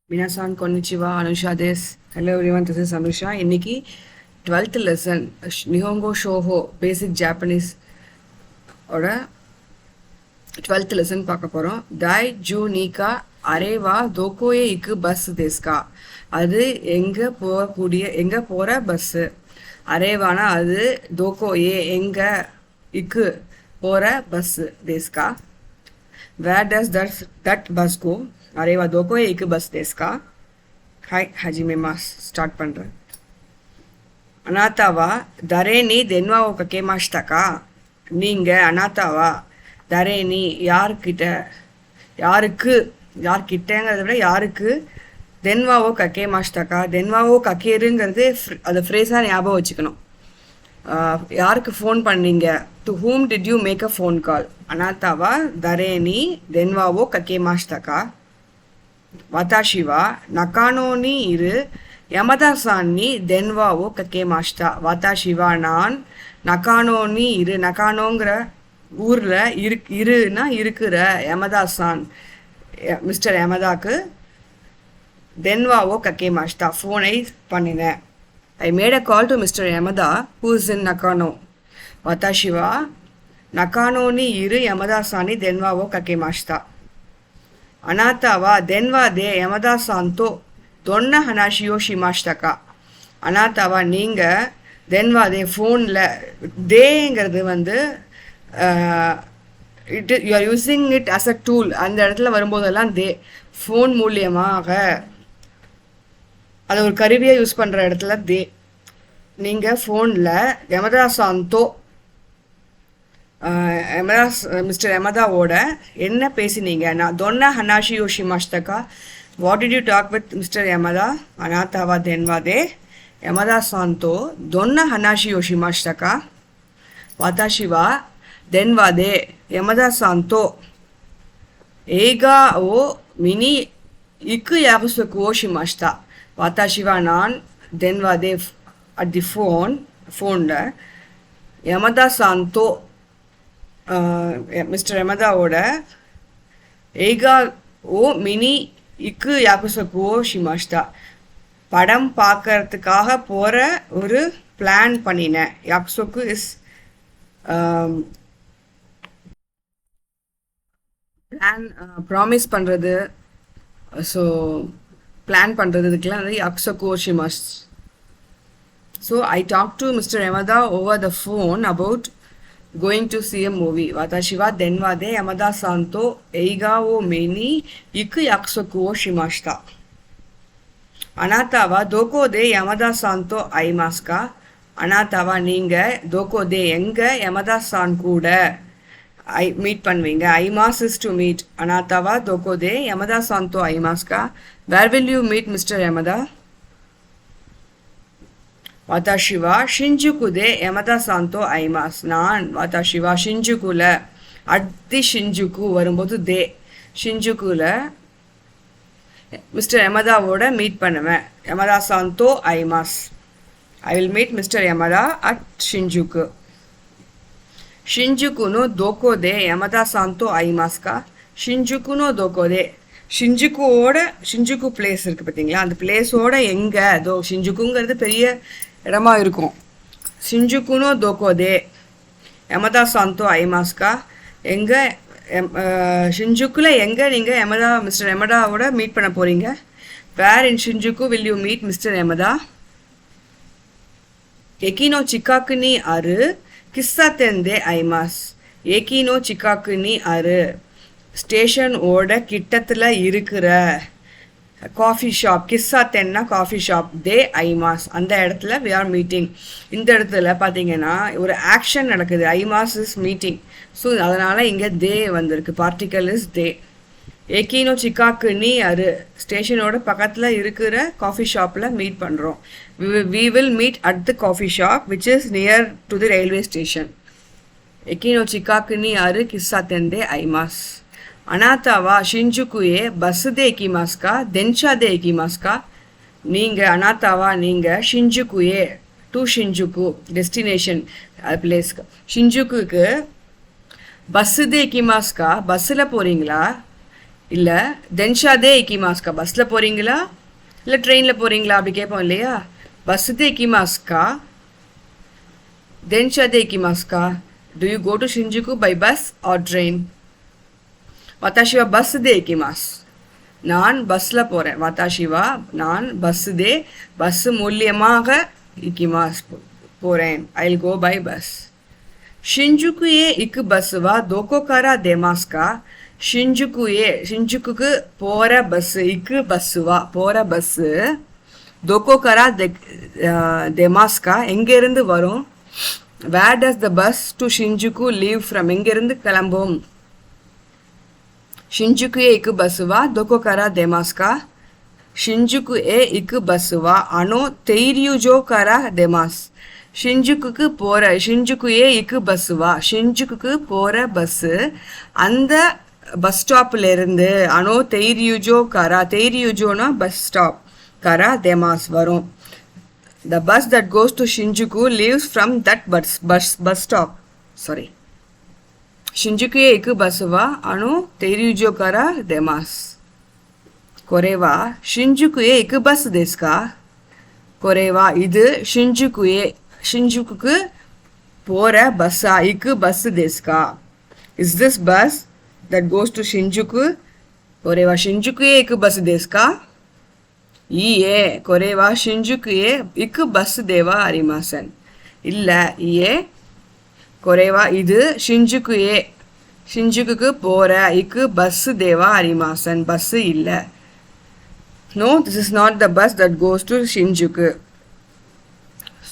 Minasan konnichiwa, Anusha this. Hello everyone, this is Anusha. இன்னைக்கு 12th lesson Nihongo Shoujo basic Japanese ஓட 12th lesson பார்க்க போறோம். Dai ju nika areva dokoe iku bus desu ka? அது எங்க போற bus. அரேவானா அது dokoe எங்க இக்கு போற bus desu ka? Where does that bus go? அரேவா தோக்கோ ஏக்கு பஸ் தேஸ்கா. ஹாய் ஹஜிமே மாஸ் ஸ்டார்ட் பண்ணுறேன். அனாத்தாவா தரேனி தென்வாவோ கக்கே மாஷ்டாக்கா. நீங்கள் அனாத்தாவா தரேனி யார்கிட்டங்கிறத விட யாருக்கு தென்வாவோ கக்கே மாஷ்டாக்கா. தென்வாவோ கக்கேருங்கிறது அதை ஃப்ரேஸாக ஞாபகம் வச்சுக்கணும். யாருக்கு ஃபோன் பண்ணீங்க? To whom did you make a phone call. அனாத்தாவா தரேனி தென்வாவோ கக்கே மாஷ்டாக்கா. வதாஷிவா நக்கானோனி இரு யமதா-சான் நீ தென்வாவோ கக்கே மாஷ்டா. வதாஷிவா நான் நக்கானோனி இரு நக்கானோங்கிற ஊரில் இருன்னா இருக்கிற யமதா-சான் மிஸ்டர் யமதாக்கு தென்வாவோ கக்கே மாஷ்டா ஃபோனை பண்ணினேன். I made a call to mister Yamada who is in Nakano. வதாஷிவா நக்கானோனி இரு யமதா-சான் நீ தென்வாவோ கக்கே மாஷ்டா. அனாத்தாவா தென்வா தே யமதா-சான் தோ தொன்ன ஹனாஷியோ ஷிமாஷ்டக்கா. அனாத்தாவா நீங்கள் தென்வா தே ஃபோனில் தேங்கிறது you are using it as a tool. அந்த இடத்துல வரும்போதெல்லாம் ஃபோன் மூலியமாக அதை ஒரு கருவியாக யூஸ் பண்ணுற இடத்துல நீங்கள் ஃபோனில் யமதா-சான் தோ மிஸ்டர் யமதாவோட என்ன பேசினீங்க? நான் தொன்ன ஹனாஷி யோஷிமாஷ்டக்கா. What did you talk with mister Yamada. அனாத்தாவா தென்வா தே யமதா-சான் தோ தொன்ன ஹனாஷி யோஷிமாஷ்டக்கா. வதாஷிவா தென்வா தே யமதா-சான் தோ ஏகா ஓ மினி இக்கு யாகுசுக்கு ஷிமாஷ்டா. வதாஷிவா நான் தென்வா தே அட் தி ஃபோனில் யமதா-சான் தோ மிஸ்டர் யமதாவோட ஏகா ஓ மினி இக்கு யாகுசக்குவோ ஷிமாஷ்டா படம் பார்க்கறதுக்காக போகிற ஒரு பிளான் பண்ணினேன். யாக்சோக்கு இஸ் பிளான் ப்ராமிஸ் பண்ணுறது. ஸோ பிளான் பண்ணுறதுக்கெலாம் யாக்சோக்கு ஷிமாஷ். So I talk to mister Yamada over the phone about going to see a movie. Watashiwa denwa de Yamada-san to eiga wo meni iku yakusoku wo shimashita. Anata wa doko de Yamada-san to aimasu ka. Anata wa neenga doko de enga Yamada-san kuda meet பண்ணுவீங்க. ஐமாஸ் is to meet. Anata wa doko de Yamada-san to aimasu ka. Where will you meet Mr. Yamada? வதாஷிவா Shinjuku தே யமதா-சான் தோ ஐமாஸ். நான் வதாஷிவா ஷிஞ்சுகுல அத்தி Shinjuku வரும்போது ஷிஞ்சுகுல mister யமதாவோட meet பண்ணுவேன். யமதா-சான் தோ ஐமாஸ். I will meet mister Yamada at Shinjuku. ஷிஞ்சுகுனோ தோக்கோ தே யமதா-சான் தோ ஐமாஸ்கா. ஷிஞ்சுகுனோ தோக்கோ தே ஷிஞ்சுகு பிளேஸ் இருக்குது பார்த்தீங்களா, அந்த பிளேஸோட எங்கே ஷிஞ்சுகுங்கிறது பெரிய இடமா இருக்கும். ஷிஞ்சுகுனோ தோக்கோ தே யமதா-சான் தோ ஐமாஸ்கா. எங்கே ஷிஞ்சுக்குல எங்கே நீங்கள் மிஸ்டர் யமதாவோட மீட் பண்ண போகிறீங்க? Where in Shinjuku will you meet mister Yamada? எக்கினோ சிக்காக்கு நீ அரு கிஸ்ஸா தெந்தே ஐமாஸ். ஏக்கினோ சிக்காக்கு நீ அரு ஸ்டேஷனோட கிட்டத்தில் இருக்கிற காஃபி ஷாப். கிஸ்ஸா தென்னா காஃபி ஷாப். தே ஐமாஸ் அந்த இடத்துல வி ஆர் மீட்டிங். இந்த இடத்துல பார்த்தீங்கன்னா ஒரு ஆக்ஷன் நடக்குது. ஐமாஸ் இஸ் மீட்டிங். ஸோ அதனால் இங்கே வந்திருக்கு. பார்ட்டிக்கல் இஸ் தே. ஏக்கினோ சிக்காக்கு நீ அரு ஸ்டேஷனோட பக்கத்தில் இருக்கிற காஃபி ஷாப்பில் மீட் பண்ணுறோம். We will meet at the coffee shop which is near to the railway station. ஏக்கினோ சிக்காக்கு நீ அரு கிஸ்ஸா தெந்தே ஐமாஸ். அனாத்தாவா ஷிஞ்சுகுயே பஸ் தே இக்கிமாஸ்கா தென்ஷா தே இக்கிமாஸ்கா. நீங்கள் அனாத்தாவா நீங்கள் ஷிஞ்சுகுயே டு ஷிஞ்சுகு டெஸ்டினேஷன் பிளேஸ்க்கு ஷிஞ்சுக்குக்கு பஸ்ஸு தே இக்கிமாஸ்கா பஸ்ஸில் போகிறீங்களா இல்லை தென்ஷாதே இக்கிமாஸ்கா பஸ்ஸில் போகிறீங்களா இல்லை ட்ரெயினில் போகிறீங்களா அப்படி கேட்போம் இல்லையா. பஸ்ஸுதே இக்கிமாஸ்கா தென்ஷாதே இக்கிமாஸ்கா. Do you go to Shinjuku by bus or train? வத்தாஷிவா பஸ்ஸுதே இக்கிமாஸ். நான் பஸ்ஸில் போகிறேன். வத்தாஷிவா நான் பஸ்ஸுதே பஸ்ஸு மூலியமாக இக்கிமாஸ் போகிறேன். I will go by bus. ஷிஞ்சுகுயே இக்கு பஸ்ஸுவா தோக்கோகாரா தேமாஸ்கா. ஷிஞ்சுக்குக்கு போகிற பஸ்ஸு இக்கு பஸ்ஸுவா போகிற பஸ்ஸு தோக்கோகாரா தேமாஸ்கா எங்கேருந்து வரும்? Where does the bus to Shinjuku leave from எங்கேருந்து கிளம்பும்? ஷிஞ்சுக்குயே இக்கு பஸ்ஸுவா தோக்கோகாரா தேமாஸ்கா. ஷிஞ்சுக்குயே இக்கு பஸ்ஸுவா அனோ தெய்ரியுஜோ காரா தேமாஸ். ஷிஞ்சுக்குயே இக்கு பஸ்ஸுவா ஷிஞ்சுக்கு போகிற பஸ்ஸு அந்த பஸ் ஸ்டாப்லேருந்து அனோ தெய்ரியுஜோ காரா தெய்ரியுஜோனா பஸ் ஸ்டாப் காரா தேமாஸ் வரும். The bus that goes to Shinjuku leaves from that bus stop. Sorry, ஷிஞ்சுக்குயே இக்கு பஸ்ஸுவா அனோ தெய்ரியுஜோ காரா தேமாஸ். கொரேவா ஷிஞ்சுக்குயே இக்கு பஸ் தேஸ்கா. கொரேவா இது ஷிஞ்சுக்கு போகிற பஸ்ஸா இக்கு பஸ் தேஸ்கா. Is this bus that goes to Shinjuku? கொரேவா ஷிஞ்சுக்குயே இக்கு பஸ் தேஸ்கா. ஈயே கொரேவா ஷிஞ்சுக்குயே இக்கு பஸ் தேவா அரிமாசன். இல்லை ஈயே. கொரேவா இது ஷிஞ்சுக்கு போகிற இக்கு பஸ் தேவா அரிமாசன் பஸ்ஸு இல்லை. No, this is not the bus that goes to Shinjuku.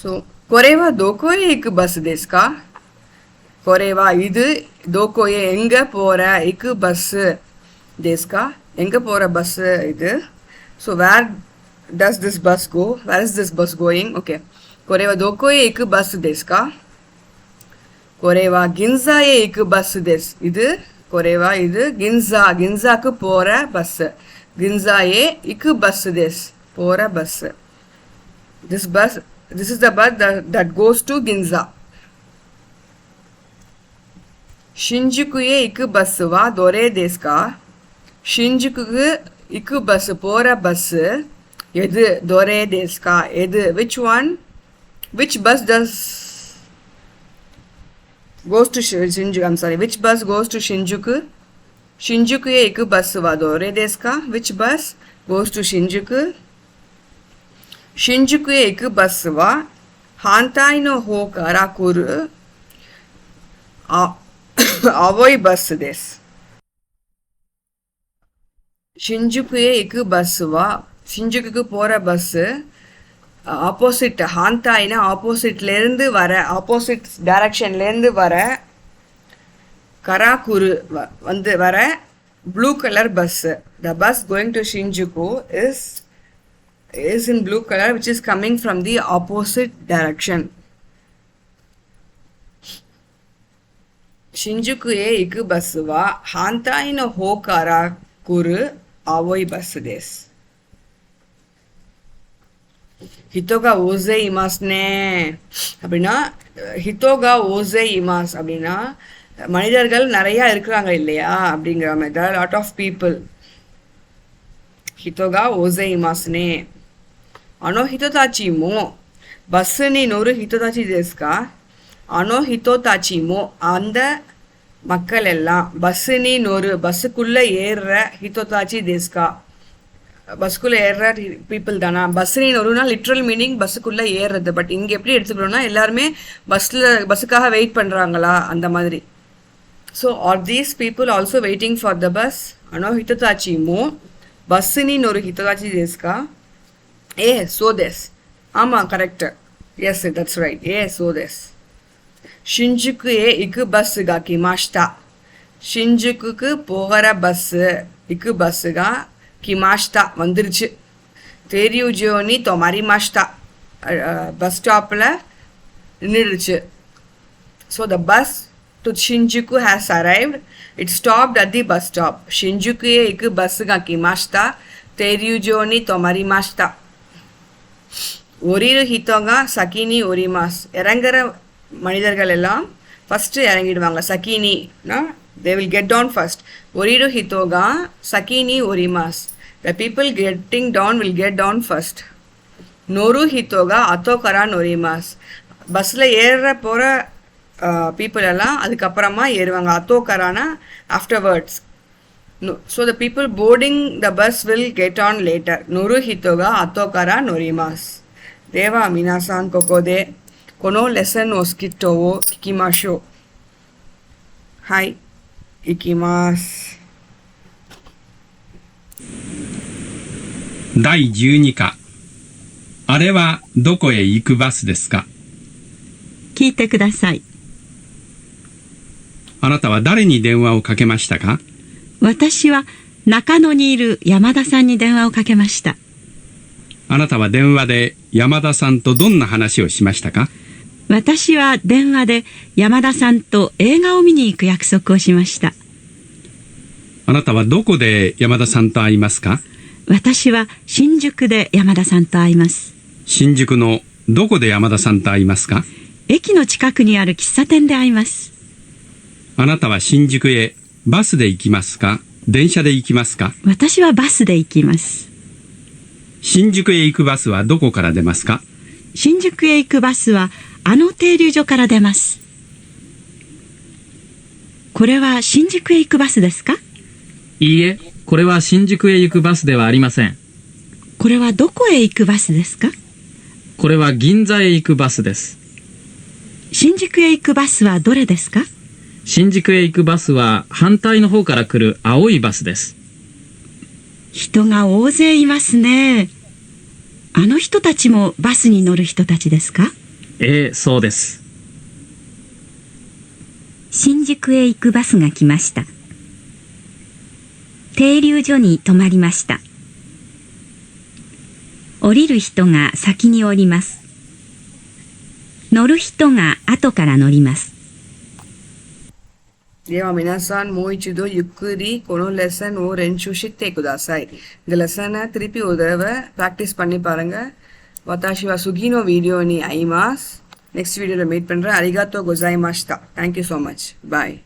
So, கொரேவா தோக்கோயே இக்கு பஸ் தேஸ்கா. கொரேவா இது தோக்கோயே எங்கே போகிற இக்கு பஸ்ஸு தேஸ்கா எங்கே போகிற பஸ்ஸு இது. So where does this bus go? Where is this bus going? Okay. கொரேவா தோக்கோயே இக்கு பஸ் தேஸ்கா. கொரேவா கின்சாயே இக்கு பஸ் தேஸ். இது கொரேவா இது கின்சாக்கு போகிற பஸ்ஸு. கின்சாயே இக்கு பஸ் தேஸ் போகிற bus. This is the bus that goes to Ginza. ஷிஞ்சுக்குயே இக்கு பஸ்ஸுவா தொரே தேஸ்கா. ஷிஞ்சுக்கு இக்கு பஸ் போகிற பஸ்ஸு எது? தொரே தேஸ்கா எது? Which one? Which bus goes to Shinjuku? I'm sorry, which bus goes to Shinjuku? Shinjukuye iku bus wa dore desu ka? Which bus goes to Shinjuku? Shinjukuye iku bus wa hantai no hou kara kuru avoi bus desu. Shinjukuye iku bus wa ஷிஞ்சுக்கு போகிற bus opposite ஹாந்தாயினா ஆப்போசிட்லேருந்து வர opposite டைரக்ஷன்லேருந்து வர கராகுரு வர blue colour bus. The bus going to Shinjuku is in blue color which is coming from the opposite direction. ஷிஞ்சுக்குயே இக்கு பஸ்ஸுவா ஹாந்தாயின ஹோ கராகுரு அவoi bus these. ஹித்தோகா Jose இமாஸ்னே அப்படின்னா ஹித்தோகா Jose இமாஸ் அப்படின்னா மனிதர்கள் நிறையா இருக்கிறாங்க இல்லையா அப்படிங்கிற மாதிரி. there are lot of people. ஹித்தோகா Jose இமாஸ்னே அனோ ஹித்தோதாச்சி மோ பஸ்ஸு நீ நொரு ஹித்தோதாச்சி தேஸ்கா. அனோ ஹித்தோதாச்சி மோ அந்த மக்கள் எல்லாம் பஸ்ஸு நீ நொரு பஸ்ஸுக்குள்ளே ஏறுற ஹித்தோதாச்சி தேஸ்கா பஸ்ஸுக்குள்ளே ஏறுற பீப்புள் தானா. பஸ்ஸுன்னு ஒருனா லிட்ரல் மீனிங் பஸ்ஸுக்குள்ளே ஏறுறது. பட் இங்கே எப்படி எடுத்துக்கிறோன்னா எல்லாருமே பஸ்ஸுக்காக வெயிட் பண்ணுறாங்களா அந்த மாதிரி. So are these people also waiting for the bus? அனோ ஹித்தோதாச்சி மோ பஸ்ஸுன்னு ஒரு ஹித்தோதாச்சி தேஸ்கா. ஏ சோதேஸ். ஆமாம் கரெக்டு. Yes that's right. ஏ சோதேஸ். ஷிஞ்சுக்கு ஏ இக்கு பஸ்ஸுகா கிமாஷ்டா. ஷிஞ்சுக்கு போகிற பஸ்ஸு இக்கு பஸ்ஸுகா கிமாஷ்டா வந்துருச்சு. தெரியுஜோனி தொமாரி மாஷ்டா பஸ் ஸ்டாப்பில் நின்றுடுச்சு. So the bus to Shinjuku has arrived. It stopped at the bus stop. ஷிஞ்சுக்குயே இக்கு பஸ்ஸுகா கிமாஷ்டா தெரியுஜோனி தொமாரி மாஷ்டா. ஒரிரு ஹித்தோங்கா சகினி ஒரிமாஸ். இறங்குற மனிதர்கள் எல்லாம் first இறங்கிடுவாங்க. சகினினா They will get down first. Oriru hito ga saki ni orimasu. The people getting down will get down first. Noru hito ga ato kara norimasu. பஸ்ஸில் ஏற போகிற பீப்புள் எல்லாம் அதுக்கப்புறமா ஏறுவாங்க. அத்தோ கரானா afterwards. So the people boarding the bus will get on later. நொரு ஹித்தோகா அத்தோ கரா நொரிமாஸ். தேவா மினாசான் கொக்கோதே கொனோ லெசன் ஓ ஸ்கிட்டோவோ கிக்கிமாஷோ. ஹாய் இக்கிமாஸ்.第12課。あれはどこへ行くバスですか？聞いてください。あなたは誰に電話をかけましたか？私は中野にいる山田さんに電話をかけました。あなたは電話で山田さんとどんな話をしましたか？私は電話で山田さんと映画を見に行く約束をしました。あなたはどこで山田さんと会いますか？私は新宿で山田さんと会います。新宿のどこで山田さんと会いますか？駅の近くにある喫茶店で会います。あなたは新宿へバスで行きますか？電車で行きますか？私はバスで行きます。新宿へ行くバスはどこから出ますか？新宿へ行くバスはあの停留所から出ます。これは新宿へ行くバスですか？いいえ、これは新宿へ行くバスではありません。これはどこへ行くバスですか？これは銀座へ行くバスです。新宿へ行くバスはどれですか？新宿へ行くバスは反対の方から来る青いバスです。人が大勢いますね。あの人たちもバスに乗る人たちですか？ええ、そうです。新宿へ行くバスが来ました。停留所に止まりました。降りる人が先に降ります。乗る人が後から乗ります。では皆さんもう一度ゆっくりこのレッスンを練習してください。இந்த லெசனை திருப்பி ஒரு தடவை ப்ராக்டிஸ் பண்ணி பாருங்க. 私は次のビデオに会います。ネクストビデオでமீட் பண்றேன். அரிகாத்தோ கோசாயிமாஷிதா. Thank you so much. Bye.